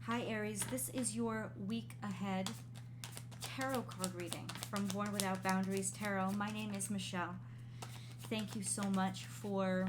Hi Aries, this is your week ahead tarot card reading from Born Without Boundaries Tarot. My name is Michelle. Thank you so much for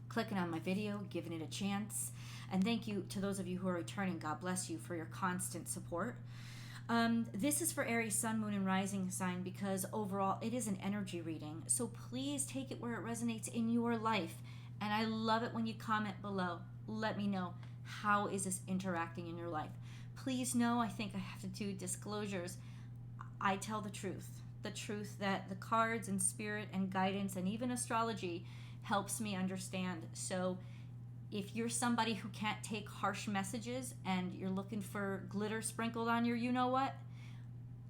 clicking on my video, giving it a chance. And thank you to those of you who are returning. God bless you for your constant support. This is for Aries, Sun, Moon, and Rising sign because overall it is an energy reading. So please take it where it resonates in your life. And I love it when you comment below. Let me know, how is this interacting in your life? Please know, I think I have to do disclosures. I tell the truth that the cards and spirit and guidance and even astrology helps me understand. So if you're somebody who can't take harsh messages and you're looking for glitter sprinkled on your you-know-what,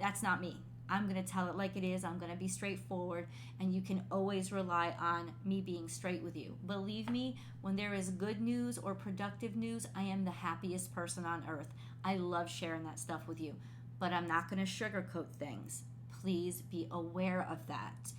that's not me. I'm going to tell it like it is. I'm going to be straightforward, and you can always rely on me being straight with you. Believe me, when there is good news or productive news, I am the happiest person on earth. I love sharing that stuff with you, but I'm not going to sugarcoat things. Please be aware of that.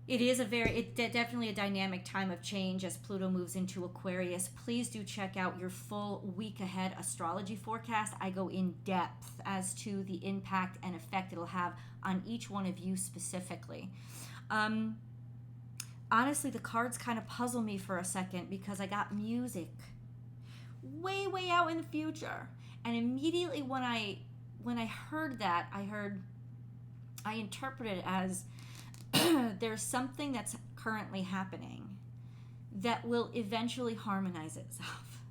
It is definitely a dynamic time of change as Pluto moves into Aquarius. Please do check out your full week ahead astrology forecast. I go in depth as to the impact and effect it'll have on each one of you specifically. Honestly, the cards kind of puzzle me for a second because I got music way, way out in the future. And immediately when I heard that, I interpreted it as there's something that's currently happening that will eventually harmonize itself.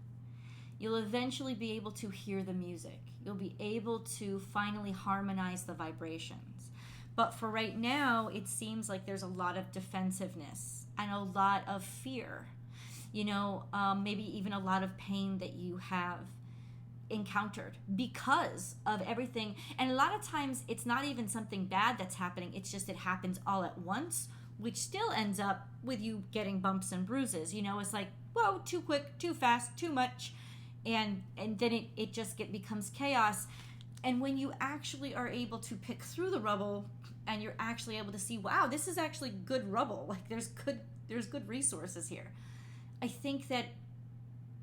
You'll eventually be able to hear the music. You'll be able to finally harmonize the vibrations. But for right now, it seems like there's a lot of defensiveness and a lot of fear. Maybe even a lot of pain that you have encountered because of everything. And a lot of times it's not even something bad that's happening, it's just it happens all at once, which still ends up with you getting bumps and bruises. It's like, whoa, too quick, too fast, too much, and then it just becomes chaos. And when you actually are able to pick through the rubble and you're actually able to see, wow, this is actually good rubble, like there's good resources here. I think that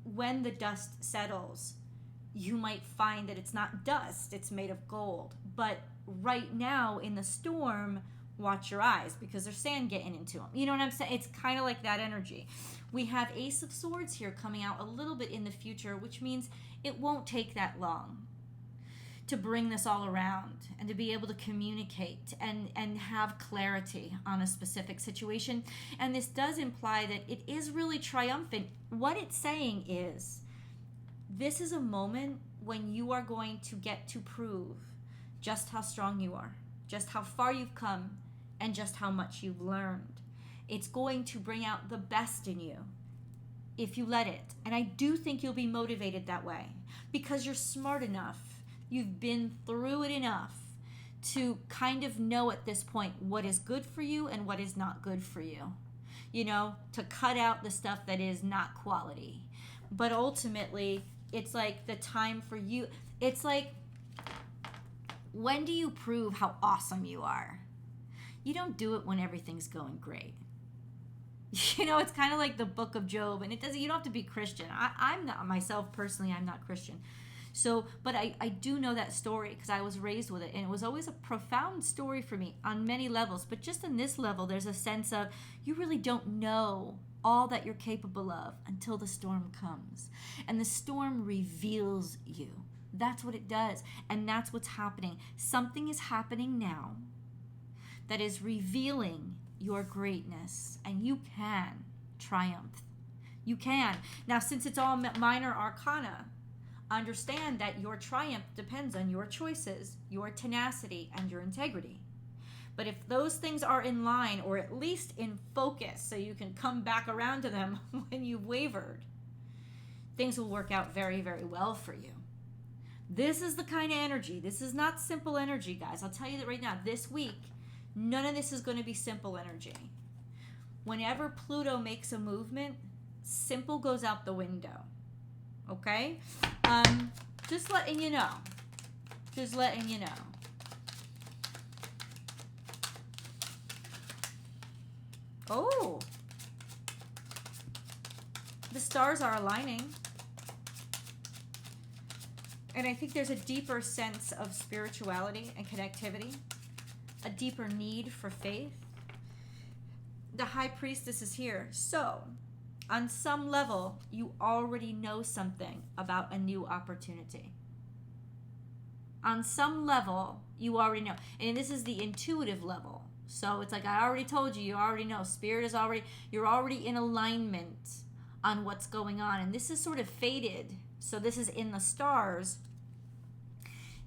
when the dust settles, you might find that it's not dust, it's made of gold. But right now in the storm, watch your eyes because there's sand getting into them. You know what I'm saying? It's kind of like that energy. We have Ace of Swords here coming out a little bit in the future, which means it won't take that long to bring this all around and to be able to communicate and have clarity on a specific situation. And this does imply that it is really triumphant. What it's saying is, this is a moment when you are going to get to prove just how strong you are, just how far you've come, and just how much you've learned. It's going to bring out the best in you if you let it. And I do think you'll be motivated that way because you're smart enough. You've been through it enough to kind of know at this point what is good for you and what is not good for you. To cut out the stuff that is not quality. But ultimately, it's like the time for you. It's like, when do you prove how awesome you are? You don't do it when everything's going great. It's kind of like the book of Job, and you don't have to be Christian. I'm not, myself personally, I'm not Christian. So, but I do know that story because I was raised with it, and it was always a profound story for me on many levels. But just on this level, there's a sense of you really don't know all that you're capable of until the storm comes. And the storm reveals you. That's what it does. And that's what's happening. Something is happening now that is revealing your greatness. And you can triumph. You can. Now, since it's all minor arcana, understand that your triumph depends on your choices, your tenacity, and your integrity. But if those things are in line, or at least in focus, so you can come back around to them when you've wavered, things will work out very, very well for you. This is the kind of energy. This is not simple energy, guys. I'll tell you that right now. This week, none of this is going to be simple energy. Whenever Pluto makes a movement, simple goes out the window. Okay? Just letting you know. Just letting you know. Oh, The stars are aligning. And I think there's a deeper sense of spirituality and connectivity, a deeper need for faith. The High Priestess is here. So, on some level, you already know something about a new opportunity. On some level, you already know. And this is the intuitive level. So it's like I already told you, you already know. Spirit is already, you're already in alignment on what's going on. And this is sort of fated. So this is in the stars.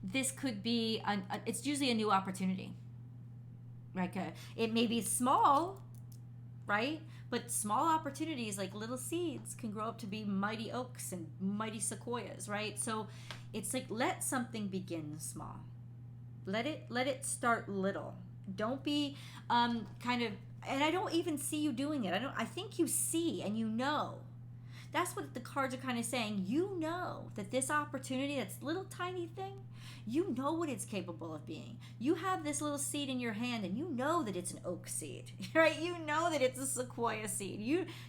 This could be, it's usually a new opportunity. Like it may be small, right? But small opportunities, like little seeds, can grow up to be mighty oaks and mighty sequoias, right? So it's like, let something begin small. Let it start little. Don't be kind of, and I don't even see you doing it. I think you see and you know. That's what the cards are kind of saying. You know that this opportunity, that's little tiny thing, you know what it's capable of being. You have this little seed in your hand and you know that it's an oak seed, right? You know that it's a sequoia seed.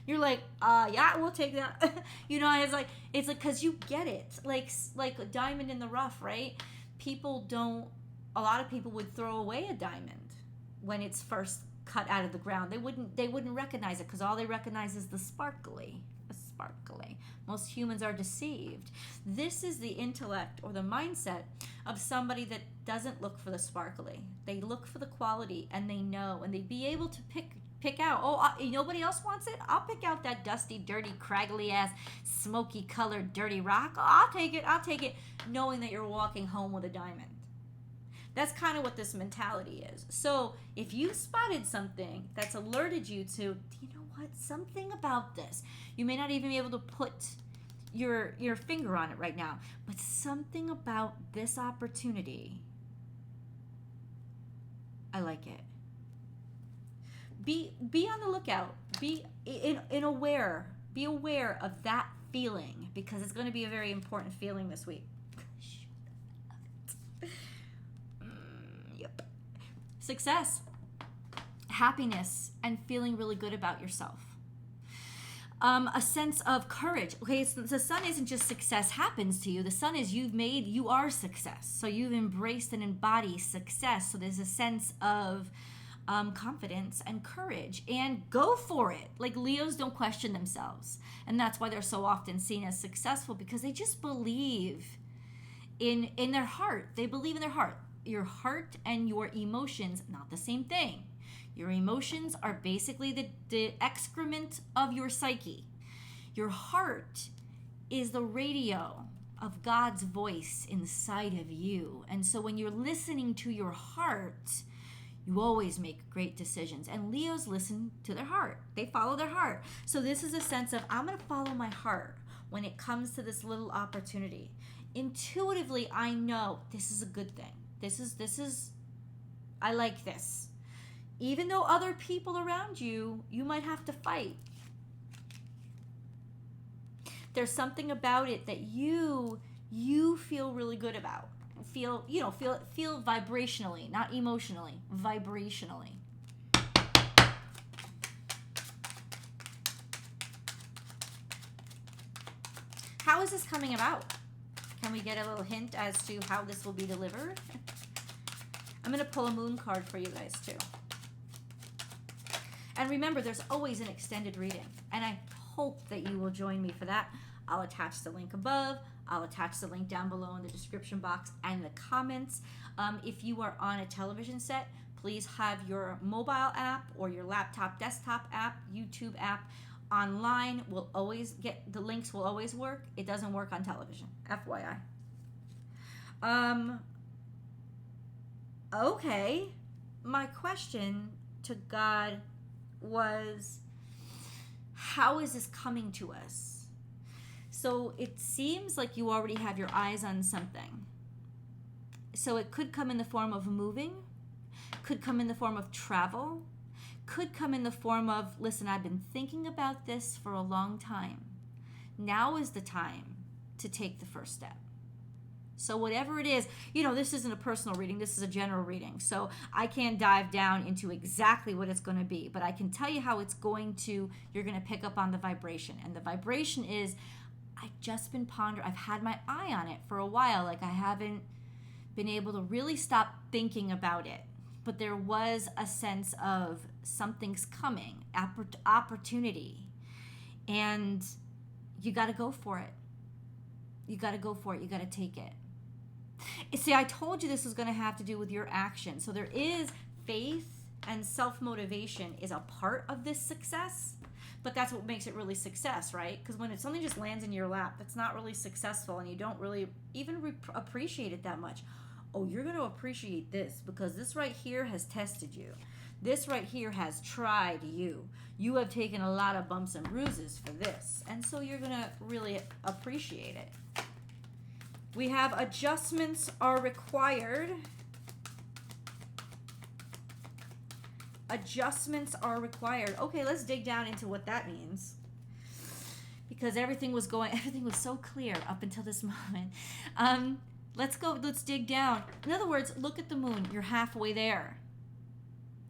You're like, yeah, we'll take that. You know, it's like because you get it. Like a diamond in the rough, right? A lot of people would throw away a diamond when it's first cut out of the ground. They wouldn't recognize it because all they recognize is the sparkly. Most humans are deceived. This is the intellect or the mindset of somebody that doesn't look for the sparkly. They look for the quality, and they know, and they be able to pick out, nobody else wants it? I'll pick out that dusty, dirty, craggly ass, smoky colored, dirty rock. Oh, I'll take it, knowing that you're walking home with a diamond. That's kind of what this mentality is. So if you spotted something that's alerted you to, you know what, something about this, you may not even be able to put your finger on it right now, but something about this opportunity, I like it. Be on the lookout. Be aware of that feeling, because it's going to be a very important feeling this week. Yep. Success, happiness, and feeling really good about yourself. A sense of courage. Okay, the sun isn't just success happens to you. The sun is you are success. So you've embraced and embodied success. So there's a sense of confidence and courage, and go for it. Like Leos don't question themselves, and that's why they're so often seen as successful, because they just believe in their heart. They believe in their heart. Your heart and your emotions, not the same thing. Your emotions are basically the excrement of your psyche. Your heart is the radio of God's voice inside of you. And so when you're listening to your heart, you always make great decisions. And Leos listen to their heart. They follow their heart. So this is a sense of, I'm going to follow my heart when it comes to this little opportunity. Intuitively, I know this is a good thing. This is, I like this. Even though other people around you might have to fight. There's something about it that you feel really good about. Feel vibrationally, not emotionally, vibrationally. How is this coming about? Can we get a little hint as to how this will be delivered? I'm going to pull a moon card for you guys too. And remember, there's always an extended reading, and I hope that you will join me for that. I'll attach the link above. I'll attach the link down below in the description box and the comments. If you are on a television set, please have your mobile app or your laptop, desktop app, YouTube app online. Will always get the links. Will always work. It doesn't work on television. FYI. Okay. My question to God was, how is this coming to us? So it seems like you already have your eyes on something. So it could come in the form of moving, could come in the form of travel, could come in the form of, listen, I've been thinking about this for a long time. Now is the time to take the first step. So whatever it is, this isn't a personal reading. This is a general reading. So I can't dive down into exactly what it's going to be, but I can tell you how you're going to pick up on the vibration. And the vibration is, I've just been pondering. I've had my eye on it for a while. Like, I haven't been able to really stop thinking about it. But there was a sense of something's coming, opportunity. And you got to go for it. You got to go for it. You got to take it. See, I told you this was going to have to do with your action. So there is faith and self-motivation is a part of this success, but that's what makes it really success, right? Because when something just lands in your lap, that's not really successful and you don't really even appreciate it that much. Oh, you're going to appreciate this because this right here has tested you. This right here has tried you. You have taken a lot of bumps and bruises for this. And so you're going to really appreciate it. We have adjustments are required. Adjustments are required. Okay, let's dig down into what that means. Because everything was so clear up until this moment. Let's dig down. In other words, look at the moon. You're halfway there.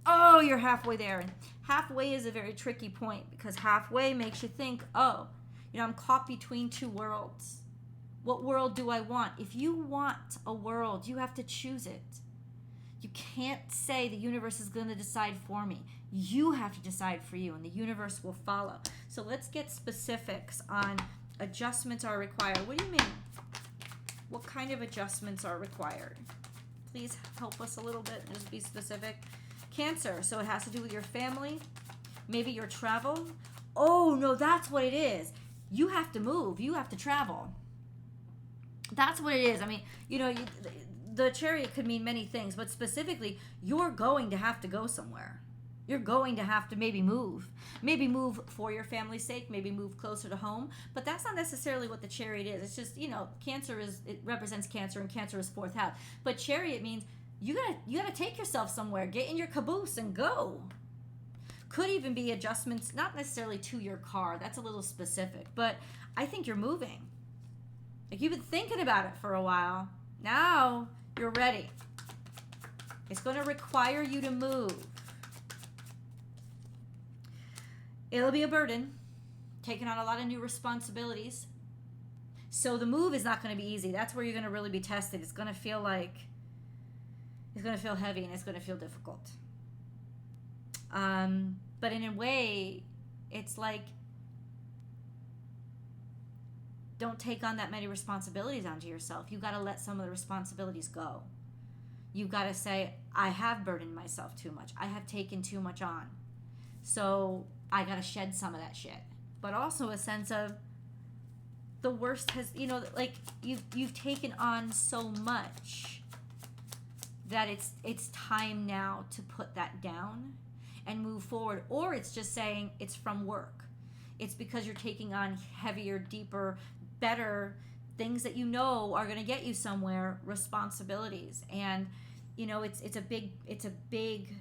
Oh, you're halfway there. And halfway is a very tricky point because halfway makes you think, oh, I'm caught between two worlds. What world do I want? If you want a world, you have to choose it. You can't say the universe is going to decide for me. You have to decide for you, and the universe will follow. So let's get specifics on adjustments are required. What do you mean? What kind of adjustments are required? Please help us a little bit and just be specific. Cancer, so it has to do with your family, maybe your travel. Oh, no, that's what it is. You have to move. You have to travel. That's what it is. I mean, the Chariot could mean many things, but specifically, you're going to have to go somewhere. You're going to have to maybe move. Maybe move for your family's sake, maybe move closer to home, but that's not necessarily what the Chariot is. It's just, Cancer it represents Cancer, and Cancer is fourth house. But Chariot means you gotta take yourself somewhere, get in your caboose and go. Could even be adjustments, not necessarily to your car. That's a little specific, but I think you're moving. Like, you've been thinking about it for a while. Now you're ready. It's going to require you to move. It'll be a burden, taking on a lot of new responsibilities. So the move is not going to be easy. That's where you're going to really be tested. It's going to feel heavy and it's going to feel difficult. But in a way, it's like, don't take on that many responsibilities onto yourself. You got to let some of the responsibilities go. You got to say, I have burdened myself too much. I have taken too much on. So I got to shed some of that shit. But also a sense of the worst has, you've taken on so much that it's time now to put that down and move forward. Or it's just saying it's from work. It's because you're taking on heavier, deeper, better things that are going to get you somewhere, responsibilities. And it's a big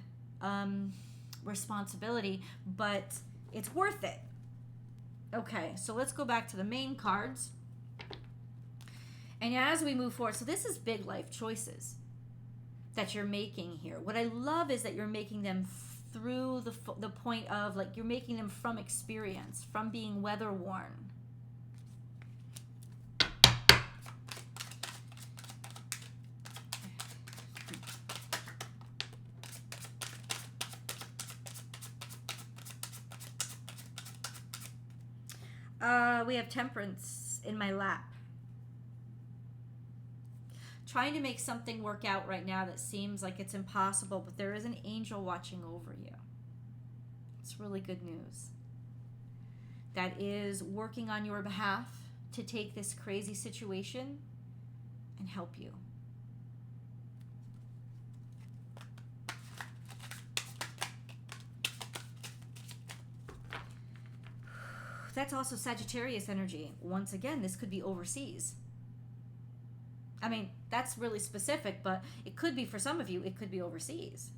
responsibility, but it's worth it. Okay, so let's go back to the main cards. And as we move forward, so this is big life choices that you're making here. What I love is that you're making them through the point of, like, you're making them from experience, from being weather worn. We have Temperance in my lap. Trying to make something work out right now that seems like it's impossible, but there is an angel watching over you. It's really good news. That is working on your behalf to take this crazy situation and help you. That's also Sagittarius energy. Once again, this could be overseas. I mean, that's really specific, but it could be, for some of you, it could be overseas.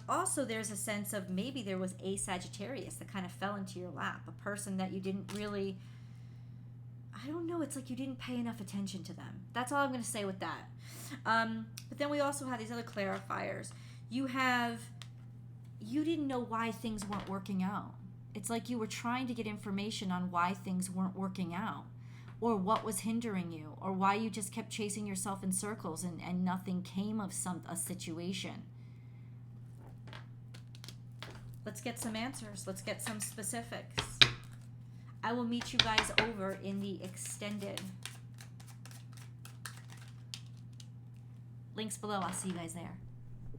Also, there's a sense of maybe there was a Sagittarius that kind of fell into your lap, a person that you didn't really, I don't know. It's like you didn't pay enough attention to them. That's all I'm going to say with that. But then we also have these other clarifiers. You didn't know why things weren't working out. It's like you were trying to get information on why things weren't working out, or what was hindering you, or why you just kept chasing yourself in circles and nothing came of a situation. Let's get some answers. Let's get some specifics. I will meet you guys over in the extended. Links below. I'll see you guys there.